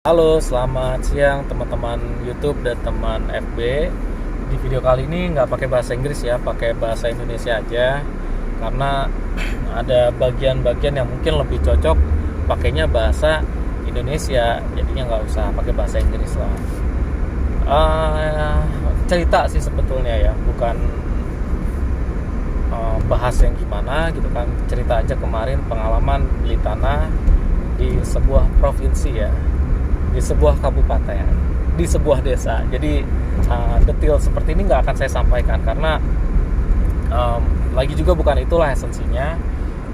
Halo, selamat siang teman-teman YouTube dan teman FB. Di video kali ini nggak pakai bahasa Inggris ya, pakai bahasa Indonesia aja. Karena ada bagian-bagian yang mungkin lebih cocok pakainya bahasa Indonesia, jadinya nggak usah pakai bahasa Inggris lah. Cerita sih sebetulnya ya, bukan bahas yang gimana gitu kan. Cerita aja kemarin pengalaman beli tanah di sebuah provinsi ya, di sebuah kabupaten, di sebuah desa. Jadi detail seperti ini nggak akan saya sampaikan karena lagi juga bukan itulah esensinya.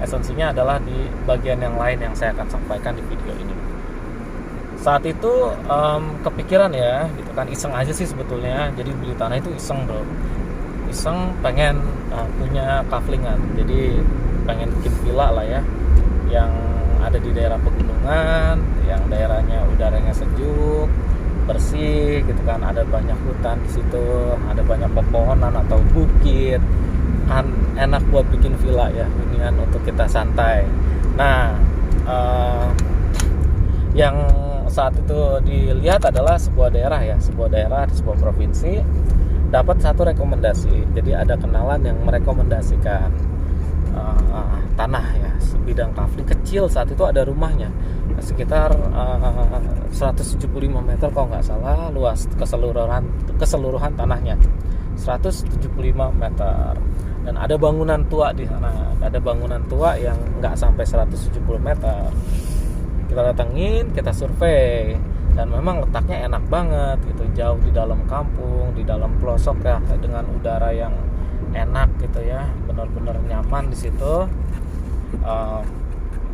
Esensinya adalah di bagian yang lain yang saya akan sampaikan di video ini. Saat itu kepikiran ya, gitu kan, iseng aja sih sebetulnya. Jadi beli tanah itu iseng bro, iseng pengen punya kaflingan. Jadi pengen bikin villa lah ya, yang ada di daerah pegunungan, yang daerahnya udaranya sejuk, bersih gitu kan, ada banyak hutan di situ, ada banyak pepohonan atau bukit, kan enak buat bikin villa ya, hunian untuk kita santai. Nah, yang saat itu dilihat adalah sebuah daerah ya, sebuah daerah di sebuah provinsi, dapat satu rekomendasi. Jadi ada kenalan yang merekomendasikan tanah ya, sebidang kafling kecil. Saat itu ada rumahnya sekitar 175 meter kalau nggak salah, luas keseluruhan tanahnya 175 meter, dan ada bangunan tua di sana. Ada bangunan tua yang nggak sampai 170 meter. Kita datengin, kita survei, dan memang letaknya enak banget gitu, jauh di dalam kampung, di dalam pelosok ya, dengan udara yang enak gitu ya, benar-benar nyaman di situ.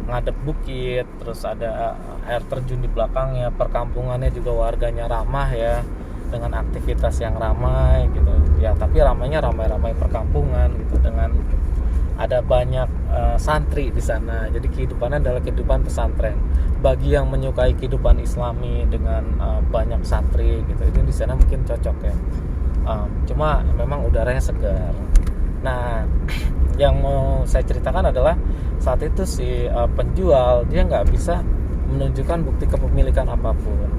Ngadep bukit, terus ada air terjun di belakangnya, perkampungannya juga warganya ramah ya, dengan aktivitas yang ramai gitu ya, tapi ramainya ramai-ramai perkampungan gitu, dengan ada banyak santri di sana. Jadi kehidupannya adalah kehidupan pesantren. Bagi yang menyukai kehidupan Islami dengan banyak santri gitu, itu di sana mungkin cocok ya. Cuma memang udaranya segar. Nah, yang mau saya ceritakan adalah saat itu si penjual dia nggak bisa menunjukkan bukti kepemilikan apapun.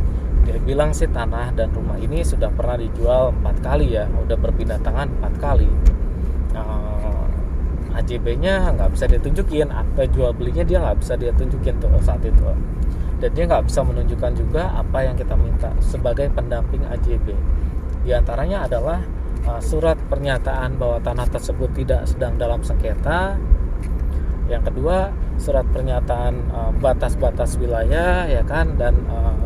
Dia bilang sih tanah dan rumah ini sudah pernah dijual 4 kali ya, udah berpindah tangan 4 kali. AJB-nya nggak bisa dia tunjukin, akta jual belinya dia nggak bisa dia tunjukin tuh saat itu, dan dia nggak bisa menunjukkan juga apa yang kita minta sebagai pendamping AJB. Di antaranya adalah surat pernyataan bahwa tanah tersebut tidak sedang dalam sengketa. Yang kedua, surat pernyataan batas-batas wilayah ya kan, dan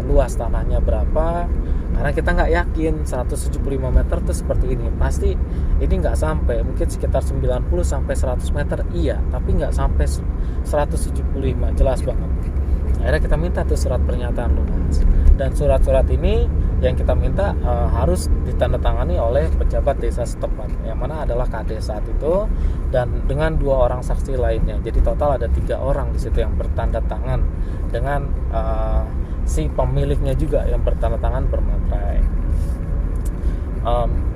luas tanahnya berapa. Karena kita nggak yakin 175 meter tuh seperti ini, pasti ini nggak sampai, mungkin sekitar 90 sampai 100 meter iya, tapi nggak sampai 175, jelas banget. Akhirnya kita minta tuh surat pernyataan lunas, dan surat-surat ini yang kita minta harus ditandatangani oleh pejabat desa setempat, yang mana adalah kades saat itu, dan dengan 2 orang saksi lainnya. Jadi total ada 3 orang di situ yang bertanda tangan, dengan si pemiliknya juga yang bertanda tangan bermaterai.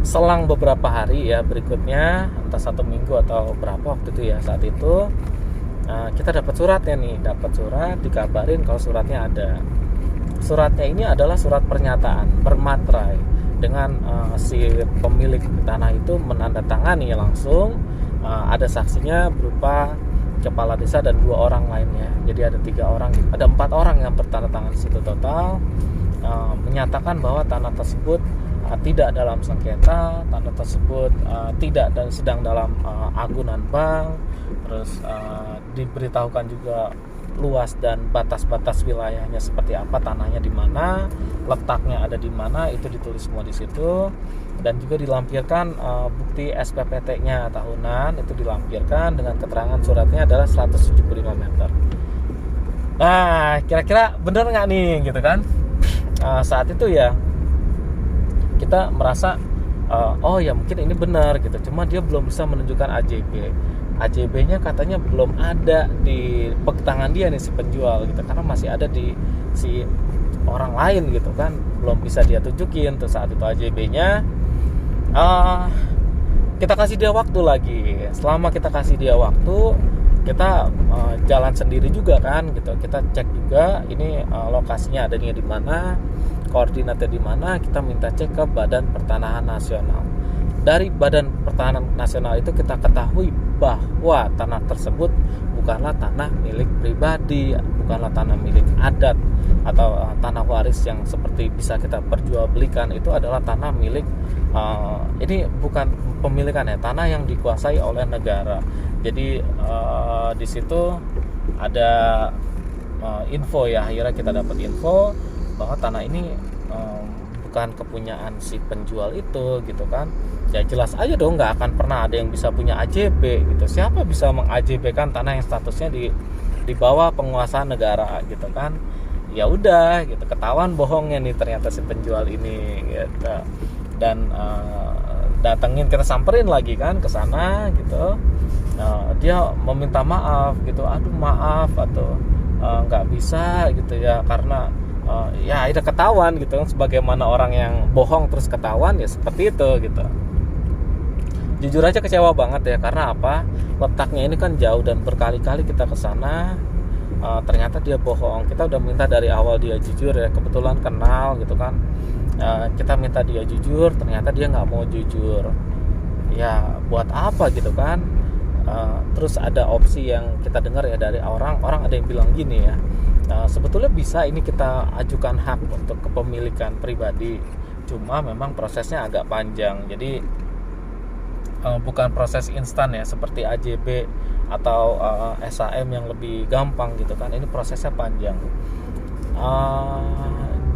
Selang beberapa hari ya berikutnya, entah 1 minggu atau berapa waktu itu ya, saat itu kita dapat suratnya nih, dapat surat, dikabarin kalau suratnya ada. Suratnya ini adalah surat pernyataan bermaterai, dengan si pemilik tanah itu menandatangani langsung. Ada saksinya berupa kepala desa dan 2 orang lainnya. Jadi ada 3 orang, ada 4 orang yang bertanda tangan di situ total, menyatakan bahwa tanah tersebut tidak dalam sengketa, tanah tersebut tidak sedang dalam agunan bank. Terus diberitahukan juga luas dan batas-batas wilayahnya seperti apa, tanahnya di mana, letaknya ada di mana, itu ditulis semua di situ. Dan juga dilampirkan bukti SPPT-nya tahunan, itu dilampirkan dengan keterangan suratnya adalah 175 meter. Nah, kira-kira bener nggak nih gitu kan? Saat itu ya kita merasa oh ya mungkin ini benar gitu, cuma dia belum bisa menunjukkan AJB. AJB-nya katanya belum ada di tangan dia nih si penjual gitu, karena masih ada di si orang lain gitu kan, belum bisa dia tunjukin tuh saat itu AJB-nya. Kita kasih dia waktu lagi. Selama kita kasih dia waktu, kita jalan sendiri juga kan gitu. Kita cek juga ini lokasinya adanya di mana, koordinatnya di mana. Kita minta cek ke Badan Pertanahan Nasional. Dari Badan Pertanahan Nasional itu kita ketahui bahwa tanah tersebut bukanlah tanah milik pribadi, bukanlah tanah milik adat atau tanah waris yang seperti bisa kita perjualbelikan. Itu adalah tanah milik ini bukan pemilikan ya, tanah yang dikuasai oleh negara. Jadi di situ ada info ya, akhirnya kita dapat info bahwa tanah ini bukan kepunyaan si penjual itu gitu kan. Ya jelas aja dong, nggak akan pernah ada yang bisa punya AJB gitu. Siapa bisa meng-AJB-kan tanah yang statusnya di bawah penguasaan negara gitu kan. Ya udah gitu, ketahuan bohongnya nih ternyata si penjual ini gitu. Dan datengin, kita samperin lagi kan ke sana gitu. Dia meminta maaf gitu, aduh maaf atau nggak bisa gitu ya, karena ya ada ketahuan gitu, sebagaimana orang yang bohong terus ketahuan ya seperti itu gitu. Jujur aja kecewa banget ya, karena apa, letaknya ini kan jauh dan berkali-kali kita ke sana, ternyata dia bohong. Kita udah minta dari awal dia jujur ya, kebetulan kenal gitu kan. Kita minta dia jujur, ternyata dia nggak mau jujur. Ya buat apa gitu kan. Terus ada opsi yang kita dengar ya dari orang ada yang bilang gini ya, sebetulnya bisa ini kita ajukan hak untuk kepemilikan pribadi, cuma memang prosesnya agak panjang. Jadi bukan proses instan ya seperti AJB atau SAM yang lebih gampang gitu kan. Ini prosesnya panjang.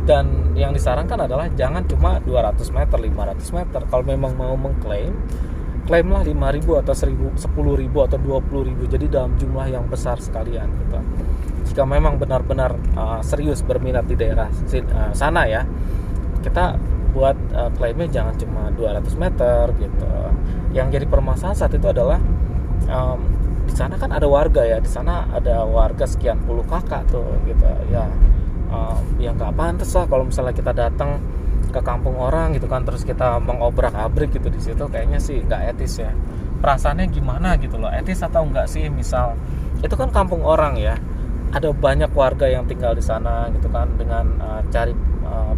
Dan yang disarankan adalah jangan cuma 200 meter, 500 meter. Kalau memang mau mengklaim, klaimlah 5.000 atau 10.000 atau 20.000. Jadi dalam jumlah yang besar sekalian gitu. Jika memang benar-benar serius berminat di daerah sana ya, kita buat klaimnya jangan cuma 200 meter gitu. Yang jadi permasalahan saat itu adalah di sana kan ada warga ya, di sana ada warga sekian puluh kakak tuh gitu ya. Ya nggak pantas lah kalau misalnya kita datang ke kampung orang gitu kan, terus kita mengobrak-abrik gitu di situ, kayaknya sih nggak etis ya. Perasaannya gimana gitu loh, etis atau enggak sih? Misal itu kan kampung orang ya, ada banyak warga yang tinggal di sana gitu kan, dengan cari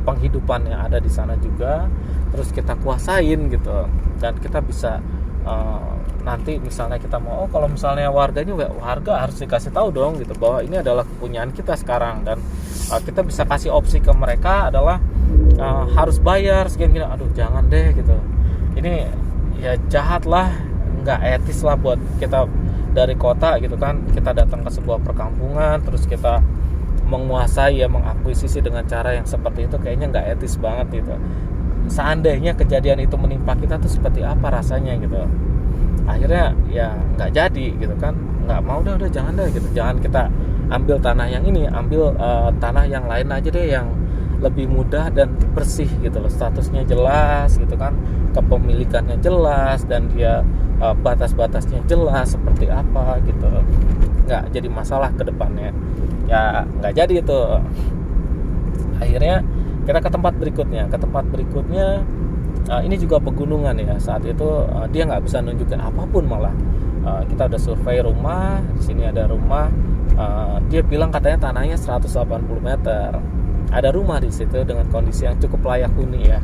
penghidupan yang ada di sana juga, terus kita kuasain gitu, dan kita bisa nanti misalnya kita mau, kalau misalnya warga harus dikasih tahu dong gitu bahwa ini adalah kepunyaan kita sekarang, dan kita bisa kasih opsi ke mereka adalah harus bayar sekian. Aduh jangan deh gitu, ini ya jahat lah, nggak etis lah buat kita dari kota gitu kan, kita datang ke sebuah perkampungan terus kita menguasai ya, mengakuisisi dengan cara yang seperti itu, kayaknya nggak etis banget gitu. Seandainya kejadian itu menimpa kita tuh seperti apa rasanya gitu. Akhirnya ya nggak jadi gitu kan, nggak mau, udah jangan deh gitu, jangan kita ambil tanah yang ini, ambil tanah yang lain aja deh yang lebih mudah dan bersih gitu loh, statusnya jelas gitu kan, kepemilikannya jelas, dan dia batas-batasnya jelas seperti apa gitu, nggak jadi masalah ke depannya. Ya nggak jadi itu. Akhirnya kita ke tempat berikutnya. Ini juga pegunungan ya, saat itu dia nggak bisa nunjukin apapun malah. Kita udah survei rumah, di sini ada rumah, dia bilang katanya tanahnya 180 meter, ada rumah di situ dengan kondisi yang cukup layak huni ya.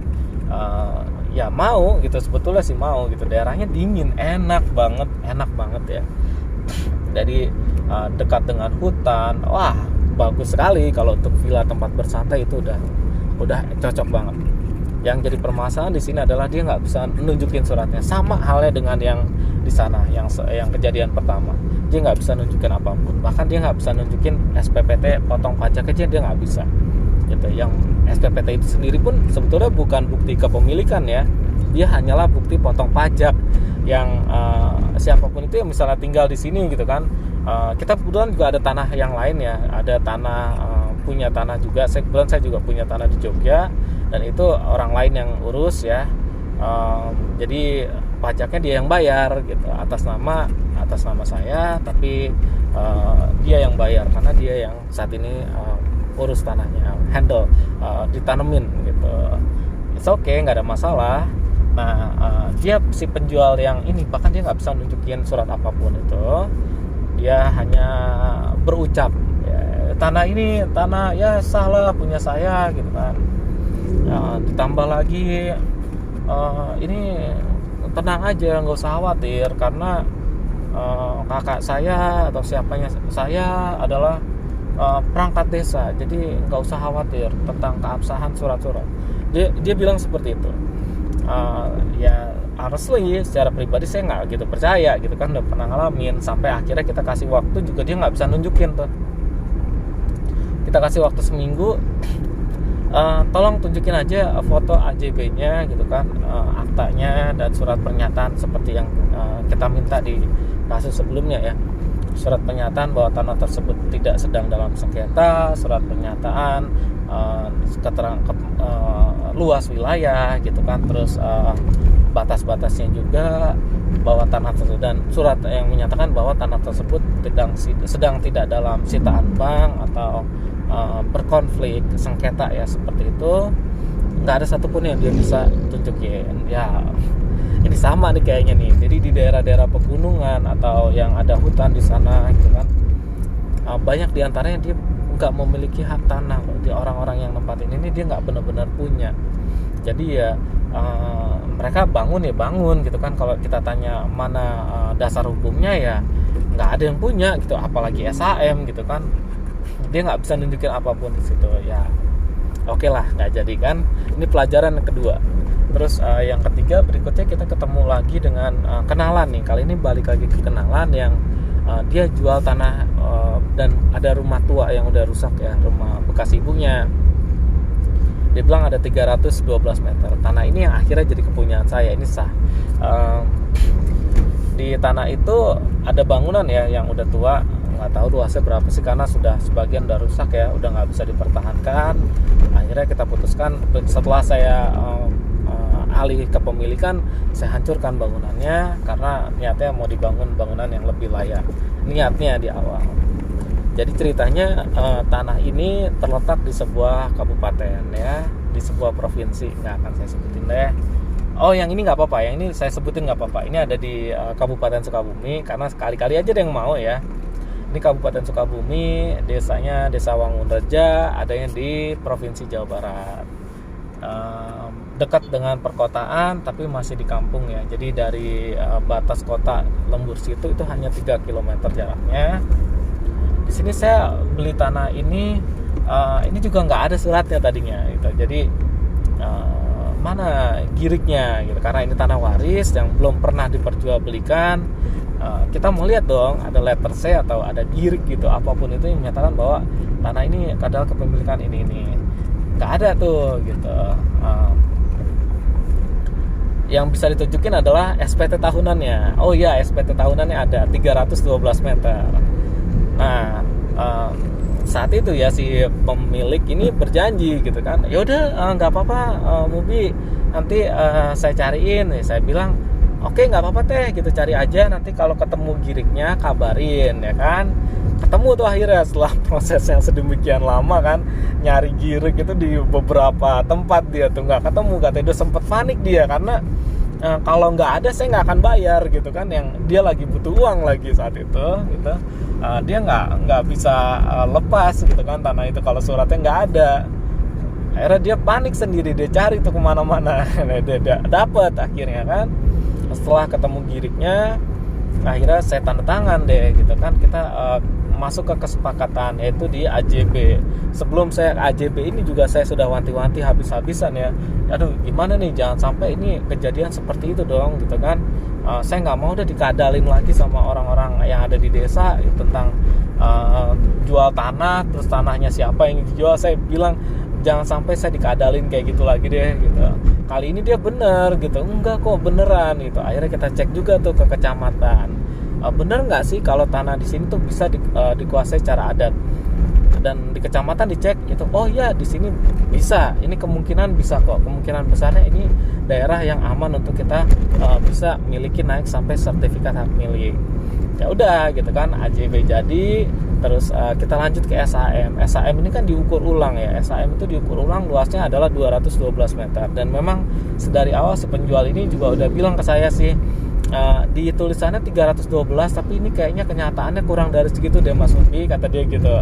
Ya mau gitu, sebetulnya sih mau gitu, daerahnya dingin, enak banget ya. Jadi dekat dengan hutan, wah bagus sekali. Kalau untuk villa tempat bersantai itu udah cocok banget. Yang jadi permasalahan di sini adalah dia nggak bisa nunjukin suratnya, sama halnya dengan yang di sana, yang kejadian pertama, dia nggak bisa nunjukin apapun, bahkan dia nggak bisa nunjukin SPPT potong pajak aja dia nggak bisa gitu. Yang SPPT itu sendiri pun sebetulnya bukan bukti kepemilikan ya, dia hanyalah bukti potong pajak yang siapapun itu yang misalnya tinggal di sini gitu kan. Kita kebetulan juga ada tanah yang lain ya, ada tanah punya tanah juga. Kebetulan saya juga punya tanah di Jogja, dan itu orang lain yang urus ya. Jadi pajaknya dia yang bayar gitu, atas nama saya, tapi dia yang bayar karena dia yang saat ini urus tanahnya, handle, ditanemin gitu. It's okay, nggak ada masalah. Nah dia si penjual yang ini bahkan dia nggak bisa nunjukin surat apapun itu. dia hanya berucap ya, tanah ini tanah ya salah punya saya gitu kan. Ditambah lagi ini tenang aja, nggak usah khawatir karena kakak saya atau siapanya saya adalah perangkat desa, jadi nggak usah khawatir tentang keabsahan surat-surat. Dia bilang seperti itu. Ya honestly secara pribadi saya nggak gitu percaya gitu kan, udah pernah ngalamin. Sampai akhirnya kita kasih waktu juga dia nggak bisa nunjukin tuh. Kita kasih waktu seminggu, tolong tunjukin aja foto AJB-nya gitu kan, aktanya dan surat pernyataan seperti yang kita minta di kasus sebelumnya ya. Surat pernyataan bahwa tanah tersebut tidak sedang dalam sengketa, surat pernyataan keterangan luas wilayah gitu kan, terus batas-batasnya juga bahwa tanah tersebut, dan surat yang menyatakan bahwa tanah tersebut sedang tidak dalam sitaan bank atau berkonflik sengketa ya, seperti itu. Nggak ada satupun yang dia bisa tunjukin ya. Ini sama nih kayaknya nih. Jadi di daerah-daerah pegunungan atau yang ada hutan di sana gitu kan, banyak diantaranya dia nggak memiliki hak tanah loh. Di orang-orang yang nempatin ini dia nggak benar-benar punya. Jadi ya mereka bangun ya bangun gitu kan. Kalau kita tanya mana dasar hukumnya ya nggak ada yang punya gitu. Apalagi SHM gitu kan, dia nggak bisa nunjukin apapun di situ ya. Oke lah, nggak jadi kan. Ini pelajaran yang kedua. Terus yang ketiga berikutnya kita ketemu lagi dengan kenalan nih. Kali ini balik lagi ke kenalan yang dia jual tanah dan ada rumah tua yang udah rusak ya, rumah bekas ibunya. Dia bilang ada 312 meter. Tanah ini yang akhirnya jadi kepunyaan saya, ini sah. Di tanah itu ada bangunan ya yang udah tua, nggak tahu luasnya berapa sih karena sudah sebagian udah rusak ya, udah nggak bisa dipertahankan. Akhirnya kita putuskan setelah saya alih kepemilikan, saya hancurkan bangunannya karena niatnya mau dibangun bangunan yang lebih layak, niatnya di awal. Jadi ceritanya tanah ini terletak di sebuah kabupaten ya, di sebuah provinsi, nggak akan saya sebutin deh. Oh yang ini nggak apa-apa, yang ini saya sebutin nggak apa-apa. Ini ada di Kabupaten Sukabumi karena sekali-kali aja ada yang mau ya. Ini Kabupaten Sukabumi, desanya Desa Wangunreja, adanya di Provinsi Jawa Barat. Dekat dengan perkotaan tapi masih di kampung ya. Jadi dari batas kota Lembur situ itu hanya 3 km jaraknya. Di sini saya beli tanah ini juga nggak ada suratnya tadinya gitu. Jadi mana giriknya gitu, karena ini tanah waris yang belum pernah diperjualbelikan. Kita mau lihat dong ada letter C atau ada girik gitu, apapun itu yang menyatakan bahwa tanah ini adalah kepemilikan ini. Nggak ada tuh gitu. Yang bisa ditunjukin adalah SPT tahunannya. Oh iya, SPT tahunannya ada 312 meter. Nah, saat itu ya si pemilik ini berjanji gitu kan. Ya udah nggak apa-apa, Mubi nanti saya cariin. Saya bilang oke, nggak apa-apa teh, gitu cari aja. Nanti kalau ketemu giriknya kabarin ya kan. Ketemu tuh akhirnya setelah proses yang sedemikian lama kan, nyari girik itu di beberapa tempat dia tuh nggak ketemu. Katanya udah sempet panik dia karena kalau nggak ada saya nggak akan bayar gitu kan. Yang dia lagi butuh uang lagi saat itu gitu. Dia nggak bisa lepas gitu kan tanah itu kalau suratnya nggak ada. Akhirnya dia panik sendiri, dia cari tuh kemana-mana. Dia dapet akhirnya kan. Setelah ketemu giriknya, akhirnya saya tanda tangan deh gitu kan. Kita masuk ke kesepakatan yaitu di AJB. Sebelum saya AJB ini juga saya sudah wanti-wanti habis-habisan ya. Aduh gimana nih, jangan sampai ini kejadian seperti itu dong gitu kan. Saya nggak mau udah dikadalin lagi sama orang-orang yang ada di desa tentang jual tanah, terus tanahnya siapa yang dijual. Saya bilang jangan sampai saya dikadalin kayak gitu lagi deh gitu. Kali ini dia bener gitu, enggak kok beneran gitu. Akhirnya kita cek juga tuh ke kecamatan. Bener nggak sih kalau tanah di sini tuh bisa dikuasai secara adat? Dan di kecamatan dicek itu, oh ya di sini bisa, ini kemungkinan bisa kok, kemungkinan besarnya ini daerah yang aman untuk kita bisa miliki naik sampai sertifikat hak milik. Ya udah gitu kan, AJB jadi. Terus kita lanjut ke SHM. SHM ini kan diukur ulang ya. SHM itu diukur ulang, luasnya adalah 212 meter. Dan memang sedari awal si penjual ini juga udah bilang ke saya sih, di tulisannya 312, tapi ini kayaknya kenyataannya kurang dari segitu deh Mas Upi, kata dia gitu.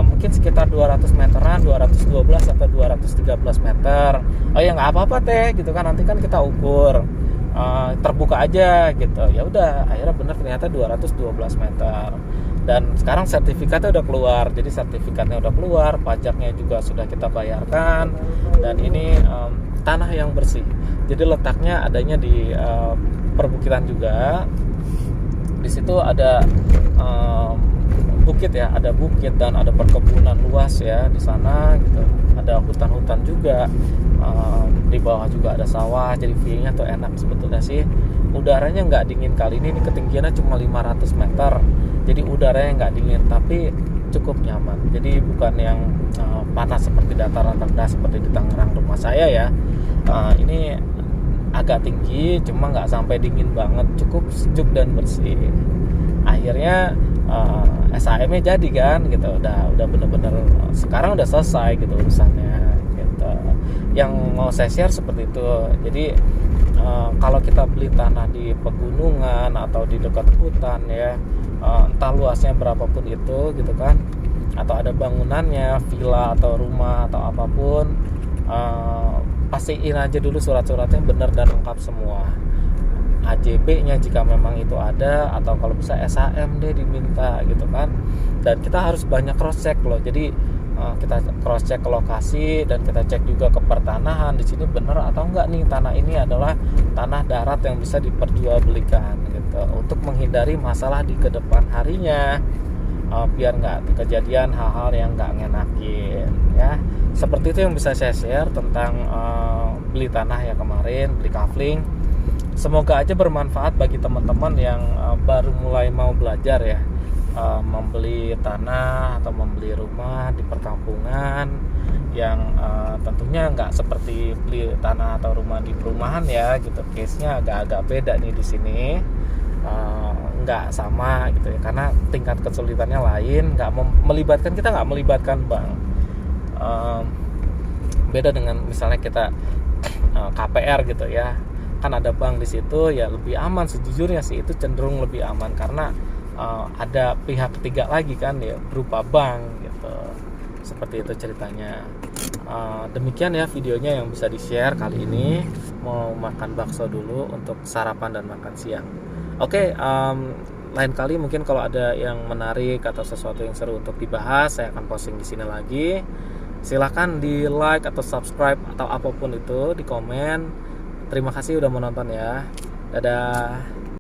Mungkin sekitar 200 meteran, 212 atau 213 meter. Oh ya nggak apa-apa teh gitu kan, nanti kan kita ukur terbuka aja gitu. Ya udah, akhirnya bener ternyata 212 meter. Dan sekarang sertifikatnya udah keluar, jadi sertifikatnya udah keluar, pajaknya juga sudah kita bayarkan, dan ini tanah yang bersih. Jadi letaknya adanya di perbukitan juga. Di situ ada bukit ya, ada bukit dan ada perkebunan luas ya di sana gitu. Ada hutan-hutan juga, di bawah juga ada sawah. Jadi view-nya tuh enak sebetulnya sih. Udaranya nggak dingin kali ini ketinggiannya cuma 500 meter. Jadi udaranya nggak dingin tapi cukup nyaman. Jadi bukan yang panas seperti dataran rendah seperti di Tangerang rumah saya ya. Ini agak tinggi, cuma nggak sampai dingin banget, cukup sejuk dan bersih. Akhirnya SAM-nya jadi kan, gitu. Udah bener-bener sekarang udah selesai gitu urusannya. Gitu. Yang mau saya share seperti itu. Jadi kalau kita beli tanah di pegunungan atau di dekat hutan ya, entah luasnya berapapun itu, gitu kan, atau ada bangunannya, villa atau rumah atau apapun. Pastiin aja dulu surat-suratnya benar dan lengkap semua. AJB-nya jika memang itu ada, atau kalau bisa SHM deh diminta gitu kan. Dan kita harus banyak cross check loh. Jadi kita cross check ke lokasi dan kita cek juga ke pertanahan di sini benar atau enggak nih tanah ini adalah tanah darat yang bisa diperjualbelikan gitu. Untuk menghindari masalah di kedepan harinya, biar nggak kejadian hal-hal yang nggak ngenakin ya. Seperti itu yang bisa saya share tentang beli tanah ya kemarin, beli kafling. Semoga aja bermanfaat bagi teman-teman yang baru mulai mau belajar ya, membeli tanah atau membeli rumah di perkampungan yang tentunya nggak seperti beli tanah atau rumah di perumahan ya gitu. Case-nya agak-agak beda nih di sini. Nggak sama gitu ya, karena tingkat kesulitannya lain, nggak melibatkan, kita nggak melibatkan bank. Beda dengan misalnya kita KPR gitu ya, kan ada bank di situ ya, lebih aman sejujurnya sih, itu cenderung lebih aman karena ada pihak ketiga lagi kan ya, berupa bank gitu. Seperti itu ceritanya. Demikian ya videonya yang bisa di-share kali ini. Mau makan bakso dulu untuk sarapan dan makan siang. Oke, lain kali mungkin kalau ada yang menarik atau sesuatu yang seru untuk dibahas, saya akan posting di sini lagi. Silahkan di like atau subscribe atau apapun itu, di komen. Terima kasih udah menonton ya. Dadah.